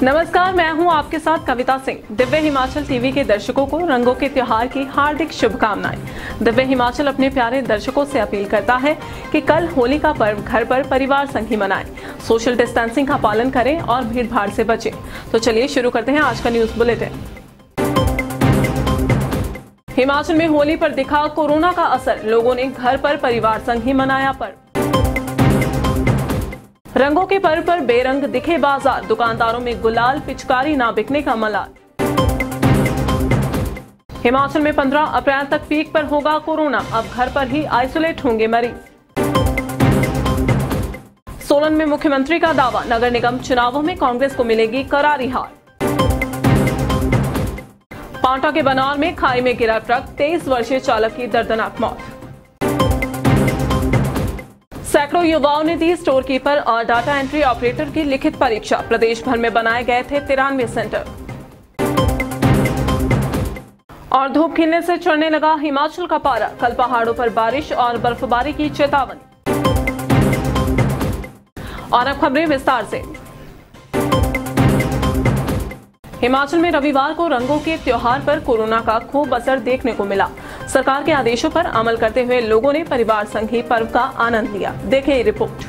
नमस्कार, मैं हूं आपके साथ कविता सिंह। दिव्य हिमाचल टीवी के दर्शकों को रंगों के त्योहार की हार्दिक शुभकामनाएं। दिव्य हिमाचल अपने प्यारे दर्शकों से अपील करता है कि कल होली का पर्व घर पर परिवार संग ही मनाएं, सोशल डिस्टेंसिंग का पालन करें और भीड़ भाड़ से बचें। तो चलिए शुरू करते हैं आज का न्यूज बुलेटिन। हिमाचल में होली पर दिखा कोरोना का असर, लोगों ने घर पर परिवार संग ही मनाया पर्व। रंगों के पर्व पर बेरंग दिखे बाजार, दुकानदारों में गुलाल पिचकारी ना बिकने का मलाल। हिमाचल में 15 अप्रैल तक पीक पर होगा कोरोना, अब घर पर ही आइसोलेट होंगे मरीज। सोलन में मुख्यमंत्री का दावा, नगर निगम चुनावों में कांग्रेस को मिलेगी करारी हार। पांवटा के बनौर में खाई में गिरा ट्रक, 23 वर्षीय चालक की दर्दनाक मौत। सैकड़ों युवाओं ने दी स्टोर कीपर और डाटा एंट्री ऑपरेटर की लिखित परीक्षा, प्रदेश भर में बनाए गए थे 93 सेंटर। और धूप खिलने से चढ़ने लगा हिमाचल का पारा, कल पहाड़ों पर बारिश और बर्फबारी की चेतावनी। और अब खबरें विस्तार से। हिमाचल में रविवार को रंगों के त्योहार पर कोरोना का खूब असर देखने को मिला। सरकार के आदेशों पर अमल करते हुए लोगों ने परिवार संग ही पर्व का आनंद लिया। देखें ये रिपोर्ट।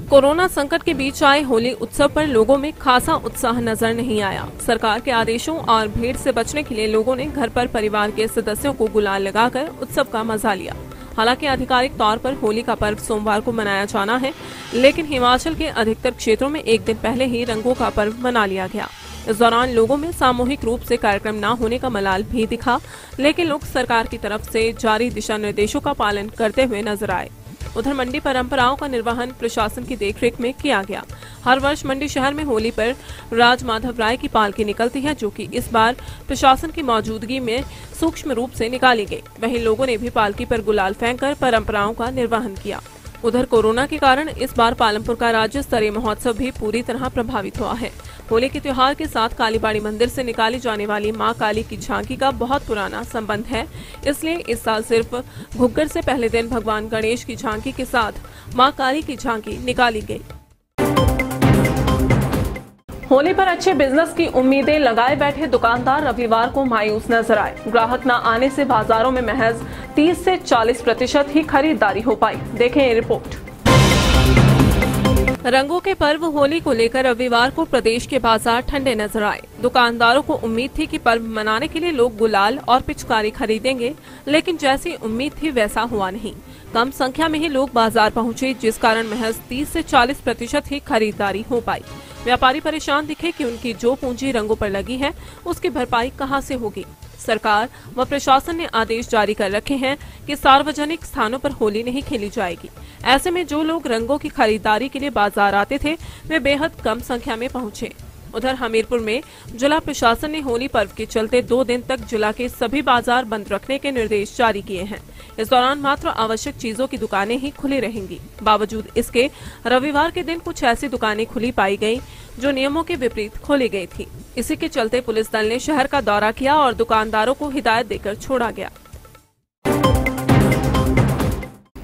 कोरोना संकट के बीच आए होली उत्सव पर लोगों में खासा उत्साह नजर नहीं आया। सरकार के आदेशों और भीड़ से बचने के लिए लोगों ने घर पर परिवार के सदस्यों को गुलाल लगाकर उत्सव का मजा लिया। हालांकि आधिकारिक तौर पर होली का पर्व सोमवार को मनाया जाना है, लेकिन हिमाचल के अधिकतर क्षेत्रों में एक दिन पहले ही रंगों का पर्व मना लिया गया। इस दौरान लोगों में सामूहिक रूप से कार्यक्रम न होने का मलाल भी दिखा, लेकिन लोग सरकार की तरफ से जारी दिशा निर्देशों का पालन करते हुए नजर आए। उधर मंडी परंपराओं का निर्वहन प्रशासन की देखरेख में किया गया। हर वर्ष मंडी शहर में होली पर राज माधव राय की पालकी निकलती है, जो कि इस बार प्रशासन की मौजूदगी में सूक्ष्म रूप से निकाली गई। वहीं लोगों ने भी पालकी पर गुलाल फेंककर परंपराओं का निर्वहन किया। उधर कोरोना के कारण इस बार पालमपुर का राज्य स्तरीय महोत्सव भी पूरी तरह प्रभावित हुआ है। होली के त्योहार के साथ कालीबाड़ी मंदिर से निकाली जाने वाली मां काली की झांकी का बहुत पुराना संबंध है, इसलिए इस साल सिर्फ घुग्गर से पहले दिन भगवान गणेश की झांकी के साथ मां काली की झांकी निकाली गई। होली पर अच्छे बिजनेस की उम्मीदें लगाए बैठे दुकानदार रविवार को मायूस नजर आए। ग्राहक न आने से बाजारों में महज 30 से 40% ही खरीदारी हो पाई। देखें ये रिपोर्ट। रंगों के पर्व होली को लेकर रविवार को प्रदेश के बाजार ठंडे नजर आए। दुकानदारों को उम्मीद थी कि पर्व मनाने के लिए लोग गुलाल और पिचकारी खरीदेंगे, लेकिन जैसी उम्मीद थी वैसा हुआ नहीं। कम संख्या में ही लोग बाजार पहुंचे, जिस कारण महज 30 से 40% ही खरीदारी हो पाई। व्यापारी परेशान दिखे कि उनकी जो पूंजी रंगों पर लगी है उसकी भरपाई कहां से होगी। सरकार व प्रशासन ने आदेश जारी कर रखे हैं कि सार्वजनिक स्थानों पर होली नहीं खेली जाएगी। ऐसे में जो लोग रंगों की खरीदारी के लिए बाजार आते थे वे बेहद कम संख्या में पहुंचे। उधर हमीरपुर में जिला प्रशासन ने होली पर्व के चलते 2 दिन तक जिला के सभी बाजार बंद रखने के निर्देश जारी किए हैं। इस दौरान मात्र आवश्यक चीजों की दुकानें ही खुली रहेंगी। बावजूद इसके रविवार के दिन कुछ ऐसी दुकानें खुली पाई गयी जो नियमों के विपरीत खोली गई थी। इसी के चलते पुलिस दल ने शहर का दौरा किया और दुकानदारों को हिदायत देकर छोड़ा गया।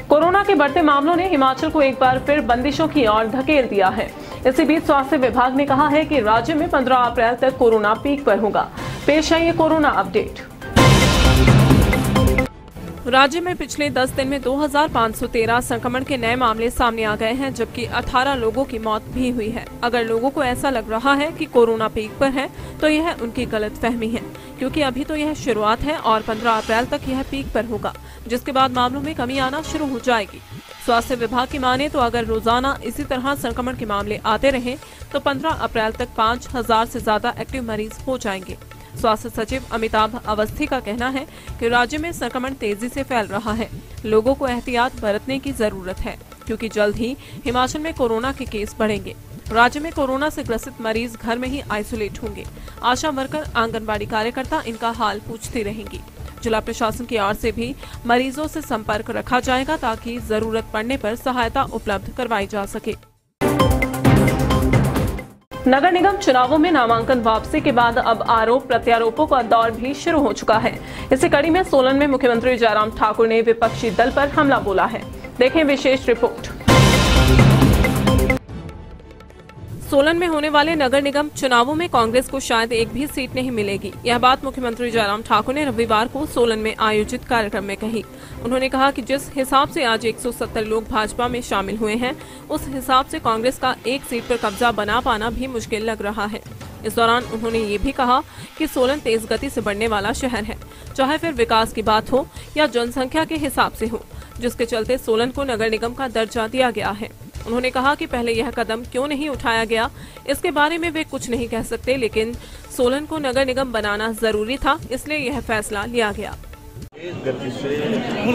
कोरोना के बढ़ते मामलों ने हिमाचल को एक बार फिर बंदिशों की ओर धकेल दिया है। इसी बीच स्वास्थ्य विभाग ने कहा है कि राज्य में 15 अप्रैल तक कोरोना पीक पर होगा। पेश है ये कोरोना अपडेट। राज्य में पिछले 10 दिन में 2513 संक्रमण के नए मामले सामने आ गए हैं, जबकि 18 लोगों की मौत भी हुई है। अगर लोगों को ऐसा लग रहा है कि कोरोना पीक पर है तो यह उनकी गलतफहमी है, क्योंकि अभी तो यह शुरुआत है और 15 अप्रैल तक यह पीक पर होगा, जिसके बाद मामलों में कमी आना शुरू हो जाएगी। स्वास्थ्य विभाग की माने तो अगर रोजाना इसी तरह संक्रमण के मामले आते रहे तो 15 अप्रैल तक 5000 से ज्यादा एक्टिव मरीज हो जाएंगे। स्वास्थ्य सचिव अमिताभ अवस्थी का कहना है कि राज्य में संक्रमण तेजी से फैल रहा है। लोगों को एहतियात बरतने की जरूरत है, क्योंकि जल्द ही हिमाचल में कोरोना के केस बढ़ेंगे। राज्य में कोरोना से ग्रसित मरीज घर में ही आइसोलेट होंगे। आशा वर्कर, आंगनबाड़ी कार्यकर्ता इनका हाल पूछती रहेंगी। जिला प्रशासन की ओर से भी मरीजों से संपर्क रखा जाएगा ताकि जरूरत पड़ने पर सहायता उपलब्ध करवाई जा सके। नगर निगम चुनावों में नामांकन वापसी के बाद अब आरोप प्रत्यारोपों का दौर भी शुरू हो चुका है। इसी कड़ी में सोलन में मुख्यमंत्री जयराम ठाकुर ने विपक्षी दल पर हमला बोला है। देखें विशेष रिपोर्ट। सोलन में होने वाले नगर निगम चुनावों में कांग्रेस को शायद एक भी सीट नहीं मिलेगी। यह बात मुख्यमंत्री जयराम ठाकुर ने रविवार को सोलन में आयोजित कार्यक्रम में कही। उन्होंने कहा कि जिस हिसाब से आज 170 लोग भाजपा में शामिल हुए हैं, उस हिसाब से कांग्रेस का एक सीट पर कब्जा बना पाना भी मुश्किल लग रहा है। इस दौरान उन्होंने ये भी कहा कि सोलन तेज गति से बढ़ने वाला शहर है, चाहे फिर विकास की बात हो या जनसंख्या के हिसाब से हो, जिसके चलते सोलन को नगर निगम का दर्जा दिया गया है। उन्होंने कहा कि पहले यह कदम क्यों नहीं उठाया गया, इसके बारे में वे कुछ नहीं कह सकते, लेकिन सोलन को नगर निगम बनाना जरूरी था, इसलिए यह फैसला लिया गया। गति से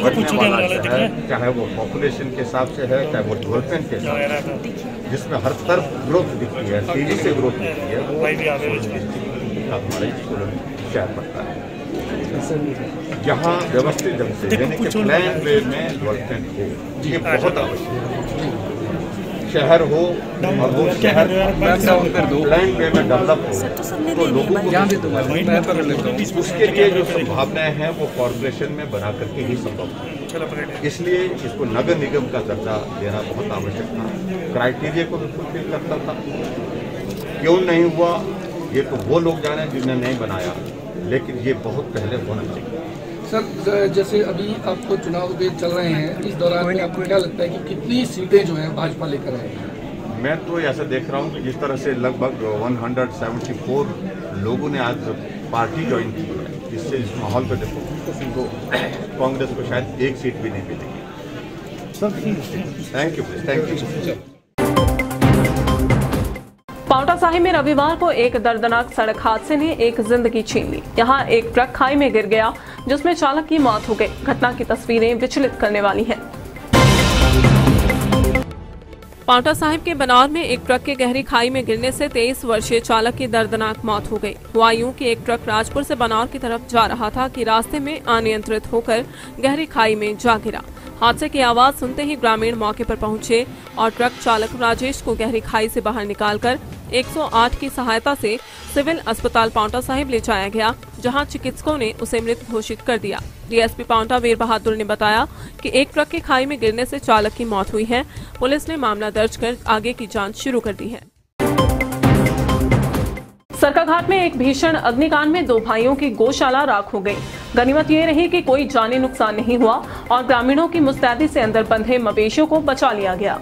बढ़ने वाला शहर, चाहे वो पॉपुलेशन के हिसाब से है, चाहे वो डेवलपमेंट के हिसाब से, जिसमें हर तरफ ग्रोथ दिखती है, तेजी से ग्रोथ दिखती है, वो हमारे सोलन शहर पड़ता है, जहाँ व्यवस्थित ढंग से यानी कि प्लान वे में डेवलपमेंट हो, ये बहुत आवश्यक है। शहर हो और वो शहर प्लान वे में डेवलप हो तो लोगों को उसके लिए जो संभावनाएं हैं वो कॉर्पोरेशन में बना करके ही संभव है। इसलिए इसको नगर निगम का दर्जा देना बहुत आवश्यक था। क्राइटेरिया को भी फुलफिल करता था। क्यों नहीं हुआ ये तो वो लोग जाने जिन्होंने नहीं बनाया, लेकिन ये बहुत पहले होना चाहिए। सर, जैसे अभी आपको चुनाव भी चल रहे हैं, इस दौरान में आपको क्या लगता है कि कितनी सीटें जो है भाजपा लेकर आएगी? मैं तो ऐसा देख रहा हूँ कि जिस तरह से लगभग 174 लोगों ने आज पार्टी ज्वाइन की है, जिससे इस माहौल पर देखो तो कांग्रेस को शायद एक सीट भी नहीं मिलेगी। Thank you. पांवटा साहिब में रविवार को एक दर्दनाक सड़क हादसे ने एक जिंदगी छीन ली। यहाँ एक ट्रक खाई में गिर गया, जिसमें चालक की मौत हो गई। घटना की तस्वीरें विचलित करने वाली हैं। पांवटा साहिब के बनौर में एक ट्रक के गहरी खाई में गिरने से 23 वर्षीय चालक की दर्दनाक मौत हो गई। हुआ यूं कि एक ट्रक राजपुर से बनौर की तरफ जा रहा था कि रास्ते में अनियंत्रित होकर गहरी खाई में जा गिरा। हादसे की आवाज सुनते ही ग्रामीण मौके पर पहुंचे और ट्रक चालक राजेश को गहरी खाई से बाहर निकालकर 108 की सहायता से सिविल अस्पताल पांवटा साहिब ले जाया गया, जहां चिकित्सकों ने उसे मृत घोषित कर दिया। डीएसपी पांवटा वीर बहादुर ने बताया कि एक ट्रक के खाई में गिरने से चालक की मौत हुई है। पुलिस ने मामला दर्ज कर आगे की जांच शुरू कर दी है। सरकाघाट में एक भीषण अग्निकांड में 2 भाइयों की गौशाला राख हो गई। गनीमत ये रही कि कोई जानी नुकसान नहीं हुआ और ग्रामीणों की मुस्तैदी से अंदर बंधे मवेशियों को बचा लिया गया।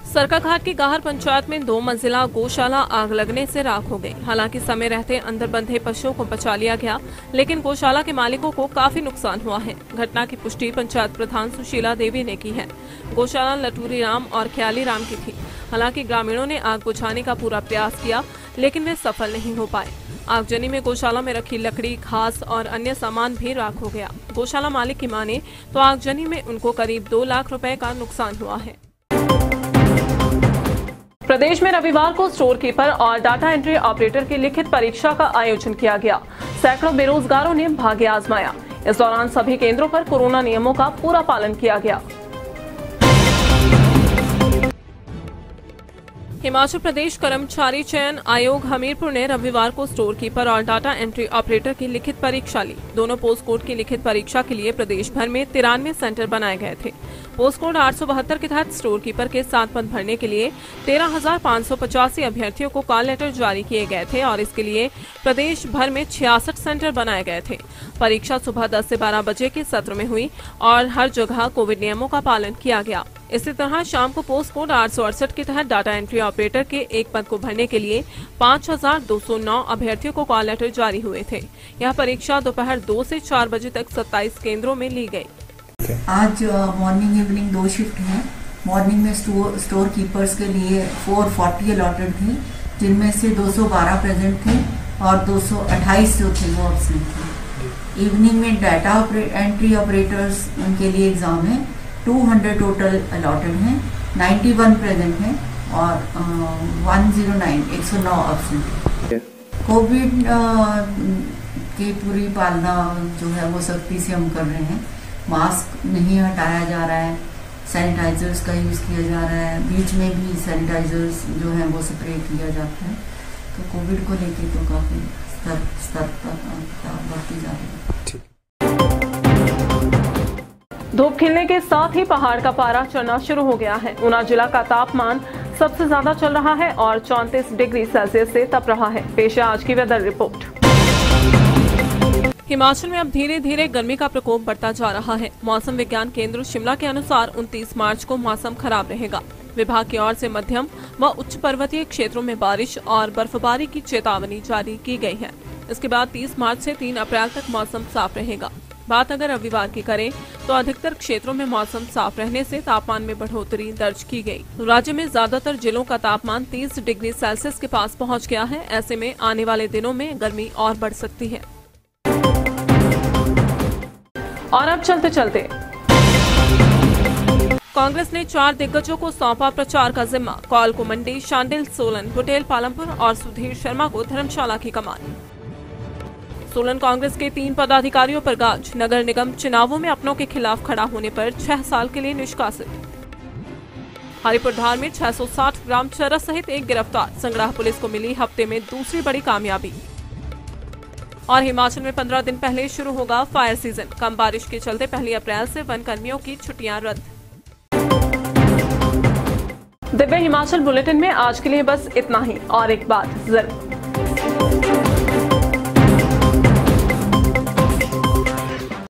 सरकाघाट की गाहर पंचायत में 2 मंजिला गौशाला आग लगने से राख हो गई। हालांकि समय रहते अंदर बंधे पशुओं को बचा लिया गया, लेकिन गौशाला के मालिकों को काफी नुकसान हुआ है। घटना की पुष्टि पंचायत प्रधान सुशीला देवी ने की है। गौशाला लटूरी राम और ख्याली राम की थी। हालांकि ग्रामीणों ने आग बुझाने का पूरा प्रयास किया, लेकिन वे सफल नहीं हो पाए। आगजनी में गौशाला में रखी लकड़ी, घास और अन्य सामान भी राख हो गया। गौशाला मालिक की माने तो आगजनी में उनको करीब 2 लाख रुपए का नुकसान हुआ है। प्रदेश में रविवार को स्टोर कीपर और डाटा एंट्री ऑपरेटर की लिखित परीक्षा का आयोजन किया गया। सैकड़ों बेरोजगारों ने भाग्य आजमाया। इस दौरान सभी केंद्रों पर कोरोना नियमों का पूरा पालन किया गया। हिमाचल प्रदेश कर्मचारी चयन आयोग हमीरपुर ने रविवार को स्टोर कीपर और डाटा एंट्री ऑपरेटर की लिखित परीक्षा ली। दोनों पोस्ट कोड की लिखित परीक्षा के लिए प्रदेश भर में 93 सेंटर बनाए गए थे। पोस्ट कोड 872 के तहत स्टोर कीपर के 7 पद भरने के लिए 13,585 अभ्यर्थियों को कॉल लेटर जारी किए गए थे और इसके लिए प्रदेश भर में 66 सेंटर बनाए गए थे। परीक्षा सुबह 10 से 12 बजे के सत्र में हुई और हर जगह कोविड नियमों का पालन किया गया। इसी तरह शाम को पोस्ट कोड 868 के तहत डाटा एंट्री ऑपरेटर के एक पद को भरने के लिए 5,209 अभ्यर्थियों को कॉल लेटर जारी हुए थे। यह परीक्षा दोपहर 2 से 4 बजे तक 27 केंद्रों में ली गई। आज मॉर्निंग इवनिंग 2 शिफ्ट हैं। मॉर्निंग में स्टोर कीपर्स के लिए 440 अलॉटेड थी, जिनमें से 212 प्रेजेंट थे और 228 जो थे वो एब्सेंट थे। इवनिंग में डाटा एंट्री ऑपरेटर्स उनके लिए एग्जाम है। 200 टोटल अलॉटेड हैं, 91 प्रेजेंट हैं और 109 एब्सेंट है। कोविड की पूरी पालना जो है वो सख्ती से हम कर रहे हैं। मास्क नहीं हटाया जा रहा है, सैनिटाइजर्स का यूज़ किया जा रहा है। बीच में भी सैनिटाइजर्स जो है वो स्प्रे किया जाता है। तो कोविड को लेके तो काफ़ी सतर्कता बरती जा रही है। धूप खिलने के साथ ही पहाड़ का पारा चढ़ना शुरू हो गया है। ऊना जिला का तापमान सबसे ज्यादा चल रहा है और 34 डिग्री सेल्सियस से तप रहा है। पेश है आज की वेदर रिपोर्ट। हिमाचल में अब धीरे धीरे गर्मी का प्रकोप बढ़ता जा रहा है। मौसम विज्ञान केंद्र शिमला के अनुसार 29 मार्च को मौसम खराब रहेगा। विभाग की ओर से मध्यम व उच्च पर्वतीय क्षेत्रों में बारिश और बर्फबारी की चेतावनी जारी की गई है। इसके बाद 30 मार्च से 3 अप्रैल तक मौसम साफ रहेगा। बात अगर रविवार की करें तो अधिकतर क्षेत्रों में मौसम साफ रहने से तापमान में बढ़ोतरी दर्ज की गई। राज्य में ज्यादातर जिलों का तापमान 30 डिग्री सेल्सियस के पास पहुंच गया है। ऐसे में आने वाले दिनों में गर्मी और बढ़ सकती है। और अब चलते चलते कांग्रेस ने 4 दिग्गजों को सौंपा प्रचार का जिम्मा। कौल को मंडी, शांडिल सोलन, बुटेल पालमपुर और सुधीर शर्मा को धर्मशाला की कमान। सोलन कांग्रेस के 3 पदाधिकारियों पर गाज। नगर निगम चुनावों में अपनों के खिलाफ खड़ा होने पर 6 साल के लिए निष्कासित। हरिपुर धार में 660 ग्राम चरस सहित 1 गिरफ्तार। संगड़ाह पुलिस को मिली हफ्ते में दूसरी बड़ी कामयाबी। और हिमाचल में 15 दिन पहले शुरू होगा फायर सीजन। कम बारिश के चलते 1 अप्रैल से वन कर्मियों की छुट्टियां रद्द। दिव्य हिमाचल बुलेटिन में आज के लिए बस इतना ही। और एक बात जरूर,